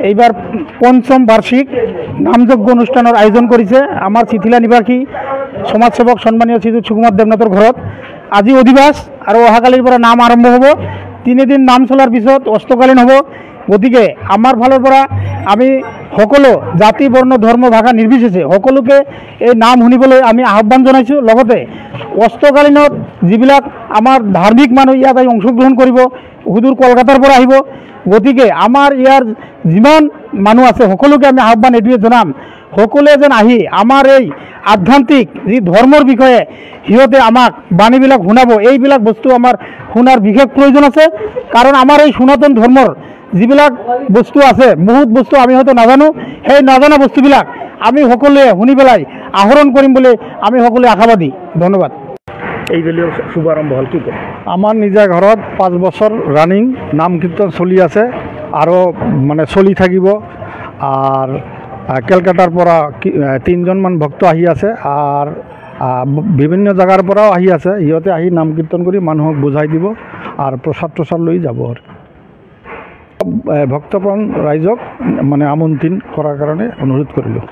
এইবার পঞ্চম বার্ষিক নামযজ্ঞ অনুষ্ঠানের আয়োজন করেছে আমার চিথিলা নিবাসী সমাজসেবক সম্মানীয় শ্রীযুত সুকুমার দেবনাথর ঘরত। আজি অধিবাস আর অহাকালির পৰা নাম আৰম্ভ হব। 3 দিন নাম চলাৰ পিছত অস্তকালীন হব। গতিকে আমাৰ ফালৰ পৰা আমি সকলো জাতি বৰ্ণ ধৰ্ম ভাষা নিৰ্বিশেষে সকলোকে এই নাম শুনিবলৈ আমি আহ্বান জনাইছোঁ। লগতে অস্তকালীনত যিবিলাক আমাৰ ধাৰ্মিক মানুহ ইয়াত আহি অংশগ্ৰহণ কৰিব, সুদূৰ কলকাতাৰ পৰা আহিব। গতিকে আমাৰ ইয়াৰ যিমান মানুহ আছে সকলোকে আমি আহ্বান এইটোৱে জনাম, সকলোৱে যেন আহি আমাৰ এই আধ্যাত্মিক যি ধৰ্মৰ বিষয়ে সিহঁতে আমাক বাণীবিলাক শুনাব। এইবিলাক বস্তু আমাৰ শুনাৰ বিশেষ প্ৰয়োজন আছে, কাৰণ আমাৰ এই সনাতন ধৰ্মৰ যিবিলাক বস্তু আছে বহুত বস্তু আমি হয়তো নাজানো। সেই নাজানা বস্তুবিলাক আমি সকলোৱে শুনি পেলাই আহৰণ কৰিম বুলি আমি সকলোৱে আশাবাদী। ধন্যবাদ। এইবেলিও শুভাৰম্ভ হ'ল কি কয়? আমাৰ নিজা ঘৰত 5 বছৰ ৰানিং নাম কীৰ্তন চলি আছে আৰু মানে চলি থাকিব। আৰ কলকাতাৰ পৰা 3জনমান ভক্ত আহি আছে আৰ বিভিন্ন জায়গাৰ পৰাও আহি আছে। সিহঁতে আহি নাম কীৰ্তন কৰি মানুহক বুঝাই দিব আৰ প্ৰসাদ লৈ যাব। আৰ ভক্তপ্ৰাণ ৰাইজক মানে আমন্ত্ৰণ কৰাৰ কাৰণে অনুৰোধ কৰিলোঁ।